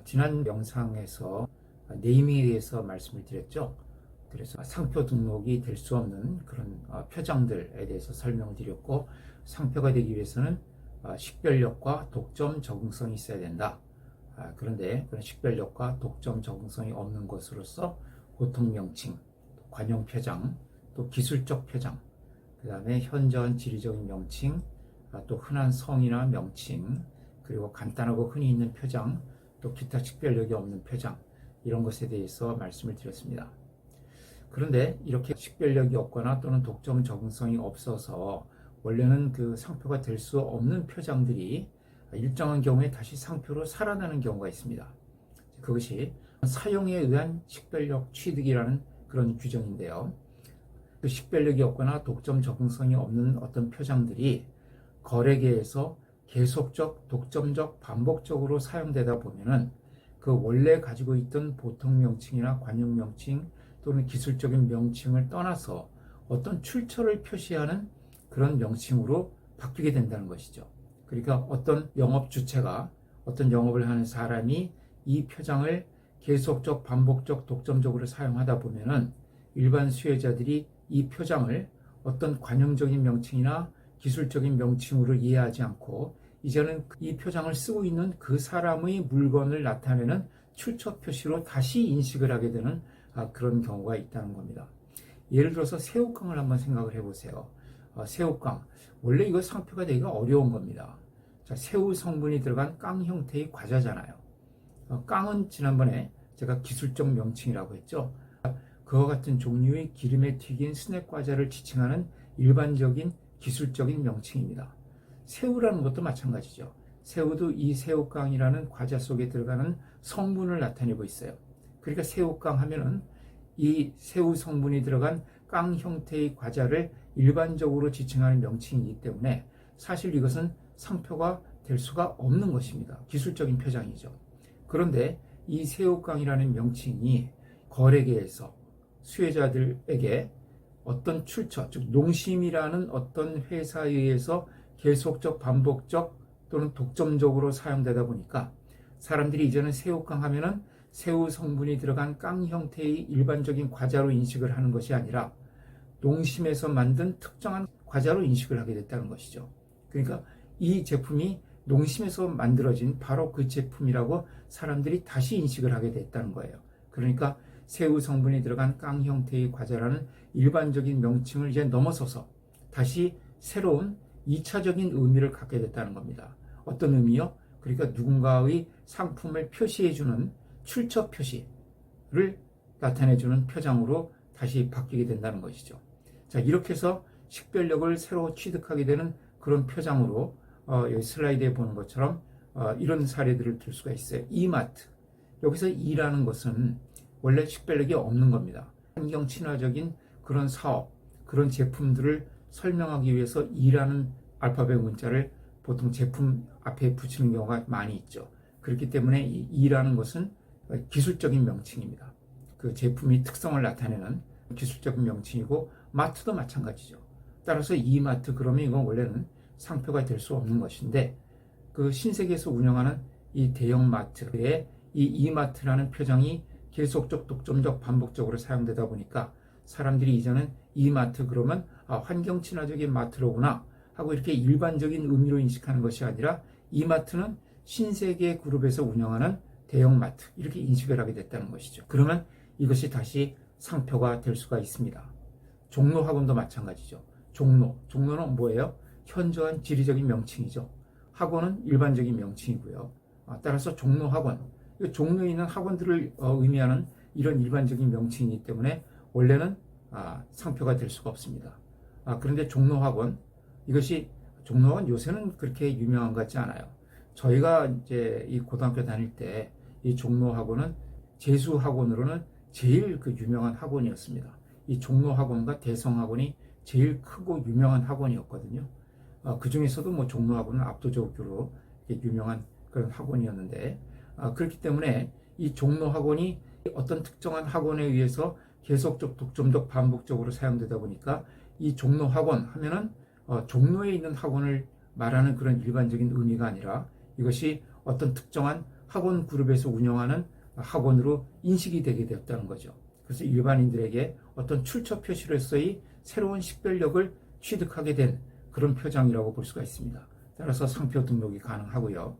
지난 영상에서 네이밍에 대해서 말씀을 드렸죠. 그래서 상표 등록이 될 수 없는 그런 표장들에 대해서 설명을 드렸고, 상표가 되기 위해서는 식별력과 독점 적응성이 있어야 된다. 그런데 그런 식별력과 독점 적응성이 없는 것으로서 보통 명칭, 관용 표장, 또 기술적 표장, 그 다음에 현저한 지리적인 명칭, 또 흔한 성이나 명칭, 그리고 간단하고 흔히 있는 표장, 또 기타 식별력이 없는 표장, 이런 것에 대해서 말씀을 드렸습니다. 그런데 이렇게 식별력이 없거나 또는 독점 적응성이 없어서 원래는 그 상표가 될 수 없는 표장들이 일정한 경우에 다시 상표로 살아나는 경우가 있습니다. 그것이 사용에 의한 식별력 취득이라는 그런 규정인데요. 그 식별력이 없거나 독점 적응성이 없는 어떤 표장들이 거래계에서 계속적, 독점적, 반복적으로 사용되다 보면은 그 원래 가지고 있던 보통 명칭이나 관용 명칭 또는 기술적인 명칭을 떠나서 어떤 출처를 표시하는 그런 명칭으로 바뀌게 된다는 것이죠. 그러니까 어떤 영업 주체가, 어떤 영업을 하는 사람이 이 표장을 계속적, 반복적, 독점적으로 사용하다 보면은 일반 수요자들이 이 표장을 어떤 관용적인 명칭이나 기술적인 명칭으로 이해하지 않고 이제는 이 표장을 쓰고 있는 그 사람의 물건을 나타내는 출처 표시로 다시 인식을 하게 되는 그런 경우가 있다는 겁니다. 예를 들어서 새우깡을 한번 생각을 해보세요. 새우깡, 원래 이거 상표가 되기가 어려운 겁니다. 자, 새우 성분이 들어간 깡 형태의 과자잖아요. 깡은 지난번에 제가 기술적 명칭이라고 했죠. 그와 같은 종류의 기름에 튀긴 스낵 과자를 지칭하는 일반적인 기술적인 명칭입니다. 새우라는 것도 마찬가지죠. 새우도 이 새우깡이라는 과자 속에 들어가는 성분을 나타내고 있어요. 그러니까 새우깡 하면은 이 새우 성분이 들어간 깡 형태의 과자를 일반적으로 지칭하는 명칭이기 때문에 사실 이것은 상표가 될 수가 없는 것입니다. 기술적인 표장이죠. 그런데 이 새우깡이라는 명칭이 거래계에서 수혜자들에게 어떤 출처, 즉 농심이라는 어떤 회사에 의해서 계속적, 반복적 또는 독점적으로 사용되다 보니까 사람들이 이제는 새우깡 하면은 새우 성분이 들어간 깡 형태의 일반적인 과자로 인식을 하는 것이 아니라 농심에서 만든 특정한 과자로 인식을 하게 됐다는 것이죠. 그러니까 이 제품이 농심에서 만들어진 바로 그 제품이라고 사람들이 다시 인식을 하게 됐다는 거예요. 그러니까 새우 성분이 들어간 깡 형태의 과자라는 일반적인 명칭을 이제 넘어서서 다시 새로운 2차적인 의미를 갖게 됐다는 겁니다. 어떤 의미요? 그러니까 누군가의 상품을 표시해주는 출처 표시를 나타내주는 표장으로 다시 바뀌게 된다는 것이죠. 자, 이렇게 해서 식별력을 새로 취득하게 되는 그런 표장으로 여기 슬라이드에 보는 것처럼 이런 사례들을 들 수가 있어요. 이마트. 여기서 이라는 것은 원래 식별력이 없는 겁니다. 환경 친화적인 그런 사업, 그런 제품들을 설명하기 위해서 이라는 알파벳 문자를 보통 제품 앞에 붙이는 경우가 많이 있죠. 그렇기 때문에 이 이라는 것은 기술적인 명칭입니다. 그 제품의 특성을 나타내는 기술적인 명칭이고, 마트도 마찬가지죠. 따라서 이마트, 그러면 이건 원래는 상표가 될 수 없는 것인데, 그 신세계에서 운영하는 이 대형 마트에 이 이마트라는 표장이 계속적, 독점적, 반복적으로 사용되다 보니까 사람들이 이제는 이마트 그러면 환경 친화적인 마트로구나 하고 이렇게 일반적인 의미로 인식하는 것이 아니라 이마트는 신세계 그룹에서 운영하는 대형 마트, 이렇게 인식을 하게 됐다는 것이죠. 그러면 이것이 다시 상표가 될 수가 있습니다. 종로학원도 마찬가지죠. 종로는 뭐예요? 현저한 지리적인 명칭이죠. 학원은 일반적인 명칭이고요. 따라서 종로학원, 종로에 있는 학원들을 의미하는 이런 일반적인 명칭이기 때문에 원래는 상표가 될 수가 없습니다. 그런데 종로학원, 종로학원 요새는 그렇게 유명한 것 같지 않아요. 저희가 이제 이 고등학교 다닐 때 이 종로학원은 재수학원으로는 제일 그 유명한 학원이었습니다. 이 종로학원과 대성학원이 제일 크고 유명한 학원이었거든요. 그 중에서도 뭐 종로학원은 압도적으로 유명한 그런 학원이었는데, 그렇기 때문에 이 종로학원이 어떤 특정한 학원에 의해서 계속적, 독점적, 반복적으로 사용되다 보니까 이 종로학원 하면은 종로에 있는 학원을 말하는 그런 일반적인 의미가 아니라 이것이 어떤 특정한 학원 그룹에서 운영하는 학원으로 인식이 되게 되었다는 거죠. 그래서 일반인들에게 어떤 출처 표시로서의 새로운 식별력을 취득하게 된 그런 표장이라고 볼 수가 있습니다. 따라서 상표 등록이 가능하고요.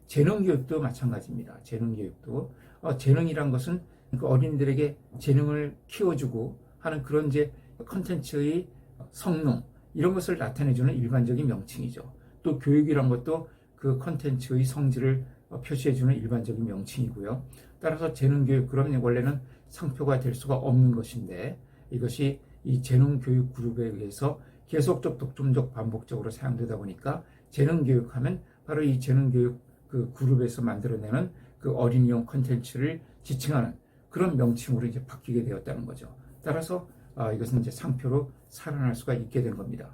재능교육도 마찬가지입니다. 재능교육도 재능이란 것은 그 어린이들에게 재능을 키워주고 하는 그런 이제 컨텐츠의 성능 이런 것을 나타내주는 일반적인 명칭이죠. 또 교육이란 것도 그 컨텐츠의 성질을 표시해주는 일반적인 명칭이고요. 따라서 재능교육 그러면 원래는 상표가 될 수가 없는 것인데 이것이 이 재능교육 그룹에 의해서 계속적 독점적 반복적으로 사용되다 보니까 재능교육하면 바로 이 재능교육 그 그룹에서 만들어내는 그 어린이용 컨텐츠를 지칭하는 그런 명칭으로 이제 바뀌게 되었다는 거죠. 따라서 이것은 이제 상표로 살아날 수가 있게 된 겁니다.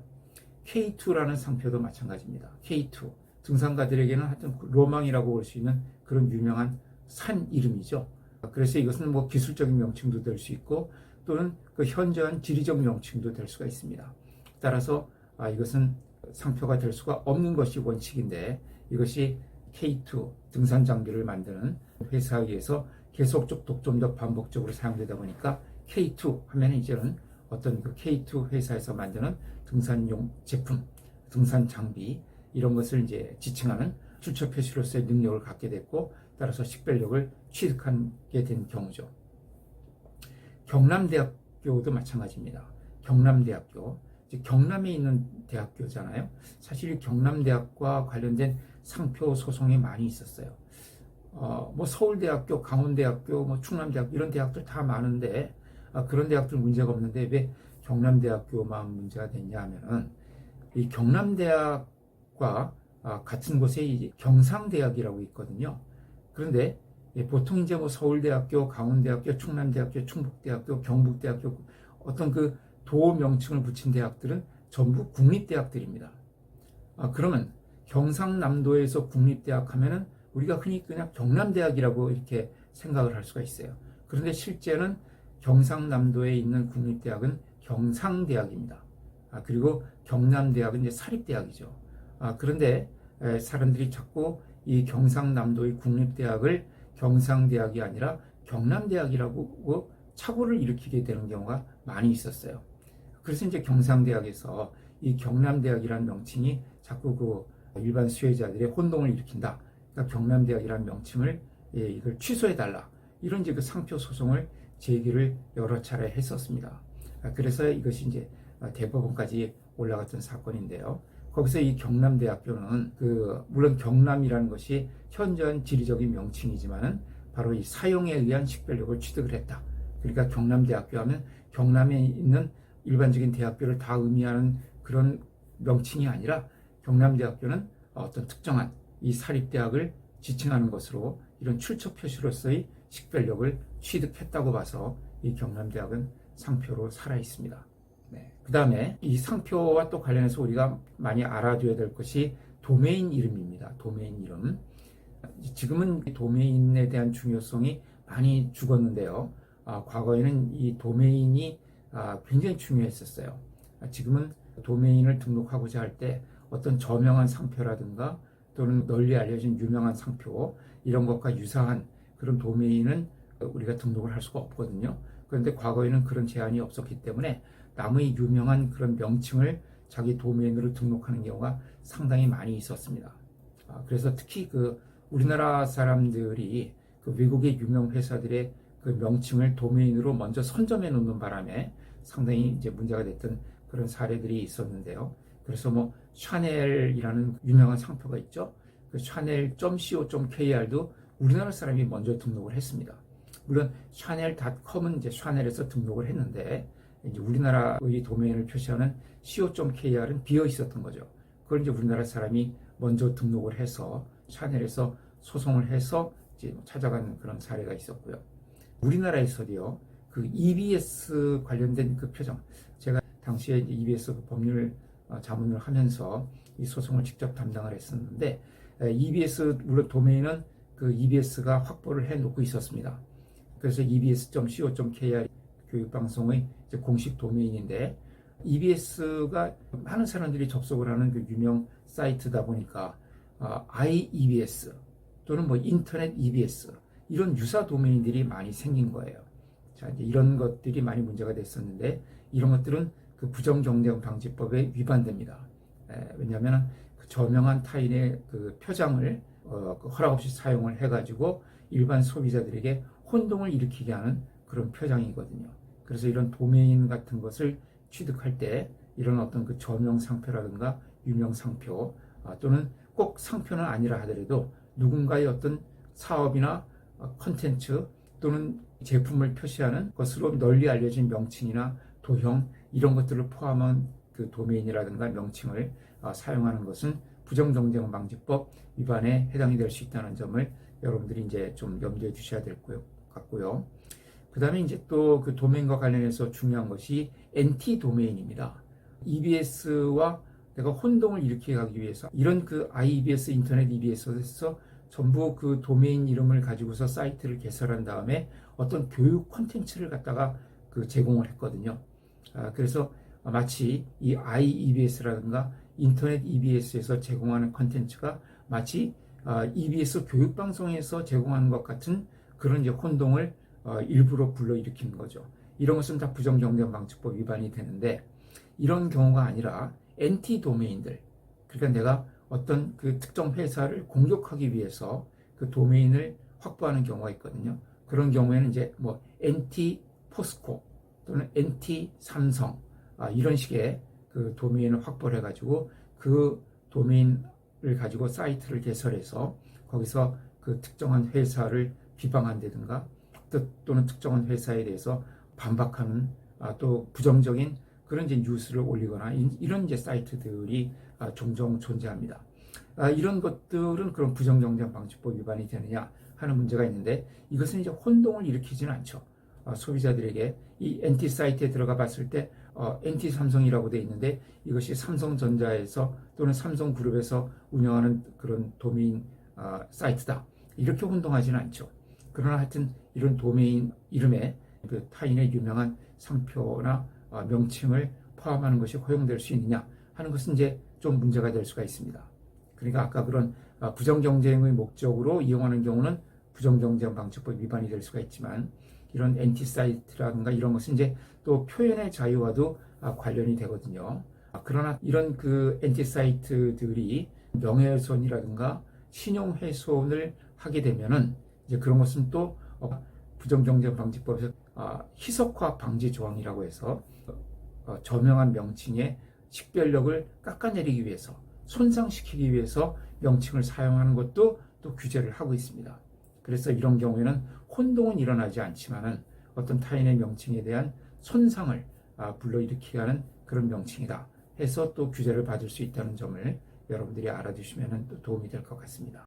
K2라는 상표도 마찬가지입니다. K2 등산가들에게는 하여튼 로망이라고 볼 수 있는 그런 유명한 산 이름이죠. 그래서 이것은 뭐 기술적인 명칭도 될 수 있고 또는 그 현저한 지리적 명칭도 될 수가 있습니다. 따라서 이것은 상표가 될 수가 없는 것이 원칙인데 이것이 K2 등산 장비를 만드는 회사에 의해서 계속적 독점적 반복적으로 사용되다 보니까 K2 하면 이제는 어떤 그 K2 회사에서 만드는 등산용 제품, 등산 장비 이런 것을 이제 지칭하는 출처 표시로서의 능력을 갖게 됐고 따라서 식별력을 취득하게 된 경우죠. 경남대학교도 마찬가지입니다. 경남대학교, 경남에 있는 대학교잖아요. 사실 경남대학과 관련된 상표 소송이 많이 있었어요. 뭐 서울대학교, 강원대학교, 뭐 충남대학교 이런 대학들 다 많은데 그런 대학들 문제가 없는데 왜 경남대학교만 문제가 됐냐 하면은 이 경남대학과 같은 곳에 이제 경상대학이라고 있거든요. 그런데 보통 이제 뭐 서울대학교, 강원대학교, 충남대학교, 충북대학교, 경북대학교 어떤 그 도 명칭을 붙인 대학들은 전부 국립대학들입니다. 그러면 경상남도에서 국립대학 하면은 우리가 흔히 그냥 경남대학이라고 이렇게 생각을 할 수가 있어요. 그런데 실제는 경상남도에 있는 국립대학은 경상대학입니다. 그리고 경남대학은 이제 사립대학이죠. 그런데 사람들이 자꾸 이 경상남도의 국립대학을 경상대학이 아니라 경남대학이라고 착오를 일으키게 되는 경우가 많이 있었어요. 그래서 이제 경상대학에서 이 경남대학이라는 명칭이 자꾸 그 일반 수혜자들의 혼동을 일으킨다. 그러니까 경남대학이라는 명칭을 이걸 취소해달라. 이런 이제 그 상표 소송을 제기를 여러 차례 했었습니다. 그래서 이것이 이제 대법원까지 올라갔던 사건인데요. 거기서 이 경남대학교는 물론 경남이라는 것이 현저한 지리적인 명칭이지만은 바로 이 사용에 의한 식별력을 취득을 했다. 그러니까 경남대학교 하면 경남에 있는 일반적인 대학교를 다 의미하는 그런 명칭이 아니라 경남대학교는 어떤 특정한 이 사립대학을 지칭하는 것으로 이런 출처 표시로서의 식별력을 취득했다고 봐서 이 경남대학은 상표로 살아 있습니다. 그 다음에 이 상표와 또 관련해서 우리가 많이 알아둬야 될 것이 도메인 이름입니다. 도메인 이름. 지금은 도메인에 대한 중요성이 많이 죽었는데요. 과거에는 이 도메인이 굉장히 중요했었어요. 지금은 도메인을 등록하고자 할 때 어떤 저명한 상표라든가 또는 널리 알려진 유명한 상표 이런 것과 유사한 그런 도메인은 우리가 등록을 할 수가 없거든요. 그런데 과거에는 그런 제한이 없었기 때문에 남의 유명한 그런 명칭을 자기 도메인으로 등록하는 경우가 상당히 많이 있었습니다. 그래서 특히 그 우리나라 사람들이 그 외국의 유명 회사들의 그 명칭을 도메인으로 먼저 선점해 놓는 바람에 상당히 이제 문제가 됐던 그런 사례들이 있었는데요. 그래서 뭐 샤넬이라는 유명한 상표가 있죠. 그 샤넬.co.kr도 우리나라 사람이 먼저 등록을 했습니다. 물론 샤넬.com은 이제 샤넬에서 등록을 했는데 이제 우리나라의 도메인을 표시하는 co.kr은 비어 있었던 거죠. 그걸 이제 우리나라 사람이 먼저 등록을 해서 샤넬에서 소송을 해서 이제 찾아가는 그런 사례가 있었고요. 우리나라에서도요, 그 EBS 관련된 그 표정, 제가 당시에 EBS 그 법률 자문을 하면서 이 소송을 직접 담당을 했었는데, EBS, 물론 도메인은 그 EBS가 확보를 해 놓고 있었습니다. 그래서 ebs.co.kr 교육방송의 공식 도메인인데, EBS가 많은 사람들이 접속을 하는 그 유명 사이트다 보니까, iEBS 또는 뭐 인터넷 EBS 이런 유사 도메인들이 많이 생긴 거예요. 자, 이제 이런 것들이 많이 문제가 됐었는데 이런 것들은 그 부정경쟁 방지법에 위반됩니다. 왜냐하면 그 저명한 타인의 그 표장을 그 허락 없이 사용을 해가지고 일반 소비자들에게 혼동을 일으키게 하는 그런 표장이거든요. 그래서 이런 도메인 같은 것을 취득할 때 이런 어떤 그 저명 상표라든가 유명 상표 또는 꼭 상표는 아니라 하더라도 누군가의 어떤 사업이나 컨텐츠 또는 제품을 표시하는 것으로 널리 알려진 명칭이나 도형 이런 것들을 포함한 그 도메인이라든가 명칭을 사용하는 것은 부정경쟁 방지법 위반에 해당이 될 수 있다는 점을 여러분들이 이제 좀 염두에 두셔야 될 것 같고요. 그 다음에 이제 또 그 도메인과 관련해서 중요한 것이 NT 도메인입니다. EBS와 내가 혼동을 일으키게 하기 위해서 이런 그 IEBS, 인터넷 EBS에서 전부 그 도메인 이름을 가지고서 사이트를 개설한 다음에 어떤 교육 콘텐츠를 갖다가 그 제공을 했거든요. 그래서 마치 이 IEBS라든가 인터넷 EBS에서 제공하는 콘텐츠가 마치 EBS 교육방송에서 제공하는 것 같은 그런 이제 혼동을 일부러 불러일으키는 거죠. 이런 것은 다 부정경쟁방지법 위반이 되는데 이런 경우가 아니라 NT 도메인들, 그러니까 내가 어떤 그 특정 회사를 공격하기 위해서 그 도메인을 확보하는 경우가 있거든요. 그런 경우에는 이제 뭐 NT 포스코 또는 NT 삼성 이런 식의 그 도메인을 확보를 해가지고 그 도메인을 가지고 사이트를 개설해서 거기서 그 특정한 회사를 비방한다든가 또는 특정한 회사에 대해서 반박하는 또 부정적인 그런 이제 뉴스를 올리거나 이런 이제 사이트들이 종종 존재합니다. 이런 것들은 그런 부정경쟁 방지법 위반이 되느냐 하는 문제가 있는데 이것은 이제 혼동을 일으키지는 않죠. 소비자들에게 이 NT 사이트에 들어가 봤을 때 NT 삼성이라고 되어 있는데 이것이 삼성전자에서 또는 삼성그룹에서 운영하는 그런 도메인 사이트다. 이렇게 혼동하지는 않죠. 그러나 하여튼 이런 도메인 이름에 그 타인의 유명한 상표나 명칭을 포함하는 것이 허용될 수 있느냐 하는 것은 이제 좀 문제가 될 수가 있습니다. 그러니까 아까 그런 부정경쟁의 목적으로 이용하는 경우는 부정경쟁방지법 위반이 될 수가 있지만 이런 NT 사이트라든가 이런 것은 이제 또 표현의 자유와도 관련이 되거든요. 그러나 이런 그 NT 사이트들이 명예훼손이라든가 신용훼손을 하게 되면은 이제 그런 것은 또 부정경쟁방지법에서 희석화 방지 조항이라고 해서 저명한 명칭의 식별력을 깎아내리기 위해서 손상시키기 위해서 명칭을 사용하는 것도 또 규제를 하고 있습니다. 그래서 이런 경우에는 혼동은 일어나지 않지만은 어떤 타인의 명칭에 대한 손상을 불러일으키게 하는 그런 명칭이다 해서 또 규제를 받을 수 있다는 점을 여러분들이 알아두시면 또 도움이 될 것 같습니다.